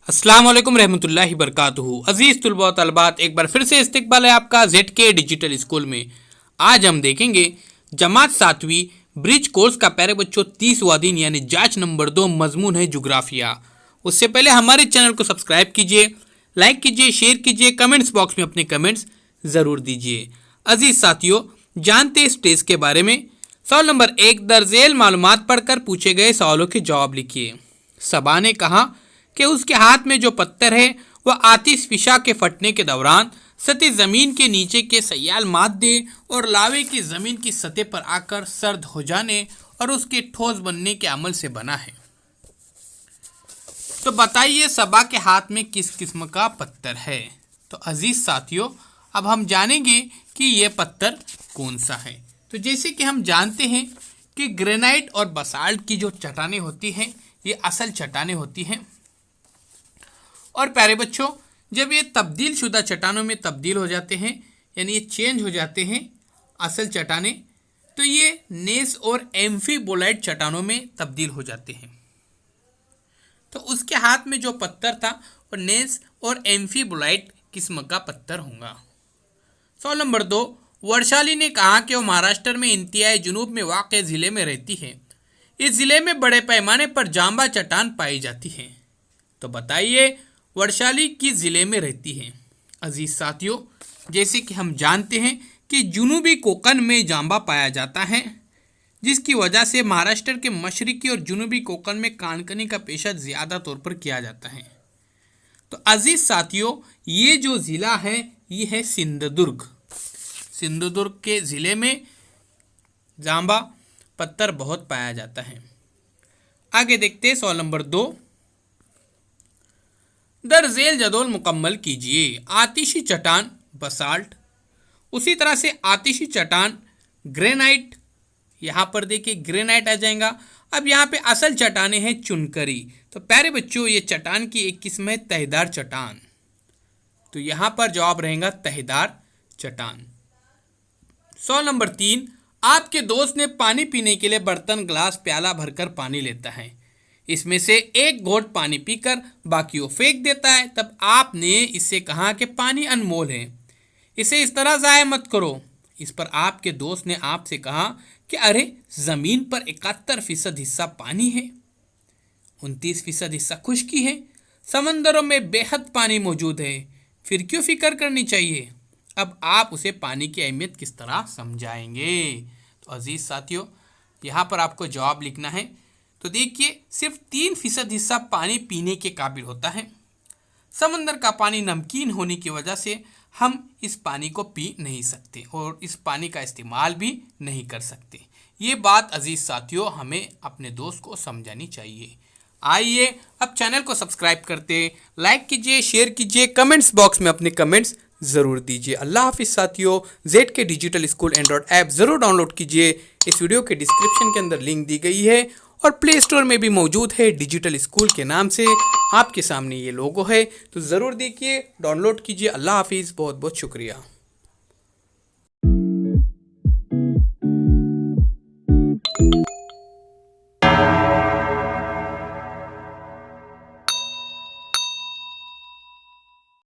अस्सलाम वालेकुम रहमतुल्लाहि बरकातुहू। अजीज़ तुलबा तलबात, एक बार फिर से इस्तकबाल है आपका ZK डिजिटल स्कूल में। आज हम देखेंगे जमात 7वीं ब्रिज कोर्स का प्यारे बच्चों 30वां दिन यानी जांच नंबर 2 मजमून है जुग्राफिया। उससे पहले हमारे चैनल को सब्सक्राइब कीजिए, लाइक कीजिए, शेयर कीजिए, कमेंट्स बॉक्स में अपने कमेंट्स ज़रूर दीजिए। अजीज़ साथियों, जानते हैं इस टेस्ट के बारे में। सवाल नंबर 1, दर्जेल मालूमात पढ़कर पूछे गए सवालों के जवाब लिखिए। सबा ने कहा कि उसके हाथ में जो पत्थर है वह आतिशफिशा के फटने के दौरान सतह ज़मीन के नीचे के सयाल मादे और लावे की ज़मीन की सतह पर आकर सर्द हो जाने और उसके ठोस बनने के अमल से बना है। तो बताइए सबा के हाथ में किस किस्म का पत्थर है। तो अजीज साथियों, अब हम जानेंगे कि यह पत्थर कौन सा है। तो जैसे कि हम जानते हैं कि ग्रेनाइट और बसाल्ट की जो चट्टानें होती हैं ये असल चट्टानें होती हैं, और प्यारे बच्चों जब ये तब्दील शुदा चट्टानों में तब्दील हो जाते हैं यानी ये चेंज हो जाते हैं असल चट्टानें, तो ये नेस और एम्फीबोलाइट चट्टानों में तब्दील हो जाते हैं। तो उसके हाथ में जो पत्थर था वो नेस और एम्फीबोलाइट किस्म का पत्थर होगा। सवाल नंबर 2, वर्षाली ने कहा कि वो महाराष्ट्र में इंतहाई जुनूब में वाक़ ज़िले में रहती है। इस ज़िले में बड़े पैमाने पर जांबा चट्टान पाई जाती है। तो बताइए वर्षाली किस ज़िले में रहती है। अजीज़ साथियों, जैसे कि हम जानते हैं कि जुनूबी कोकन में जांबा पाया जाता है, जिसकी वजह से महाराष्ट्र के मशरक़ी और जुनूबी कोकन में कानकनी का पेशा ज़्यादा तौर पर किया जाता है। तो अजीज़ साथियों, ये जो ज़िला है ये है सिंधुदुर्ग। सिंधुदुर्ग के ज़िले में जांबा पत्थर बहुत पाया जाता है। आगे देखते हैं सवाल नंबर 2, दर्जेल जदोल मुकम्मल कीजिए। आतिशी चट्टान बसाल्ट, उसी तरह से आतिशी चट्टान ग्रेनाइट, यहाँ पर देखिए ग्रेनाइट आ जाएगा। अब यहाँ पे असल चट्टानें हैं चुनकरी। तो प्यारे बच्चों ये चट्टान की एक किस्म है तहेदार चट्टान, तो यहाँ पर जवाब रहेगा तहेदार चट्टान। सवाल नंबर 3, आपके दोस्त ने पानी पीने के लिए बर्तन, ग्लास, प्याला भरकर पानी लेता है। इसमें से एक घोंट पानी पीकर बाकी वो फेंक देता है। तब आपने इससे कहा कि पानी अनमोल है, इसे इस तरह ज़ाया मत करो। इस पर आपके दोस्त ने आपसे कहा कि अरे ज़मीन पर 71% हिस्सा पानी है, 29% हिस्सा खुश्की है, समंदरों में बेहद पानी मौजूद है, फिर क्यों फिक्र करनी चाहिए। अब आप उसे पानी की अहमियत किस तरह समझाएंगे। तो अजीज़ साथियों, यहाँ पर आपको जवाब लिखना है। तो देखिए सिर्फ 3% हिस्सा पानी पीने के काबिल होता है। समंदर का पानी नमकीन होने की वजह से हम इस पानी को पी नहीं सकते और इस पानी का इस्तेमाल भी नहीं कर सकते। ये बात अजीज़ साथियों हमें अपने दोस्त को समझानी चाहिए। आइए अब चैनल को सब्सक्राइब करते, लाइक कीजिए, शेयर कीजिए, कमेंट्स बॉक्स में अपने कमेंट्स ज़रूर दीजिए। अल्लाह हाफिज़ साथियों। ZK digital school Android app ज़रूर डाउनलोड कीजिए। इस वीडियो के डिस्क्रिप्शन के अंदर लिंक दी गई है और प्ले स्टोर में भी मौजूद है डिजिटल स्कूल के नाम से। आपके सामने ये लोगो है, तो ज़रूर देखिए, डाउनलोड कीजिए। अल्लाह हाफिज़, बहुत बहुत शुक्रिया।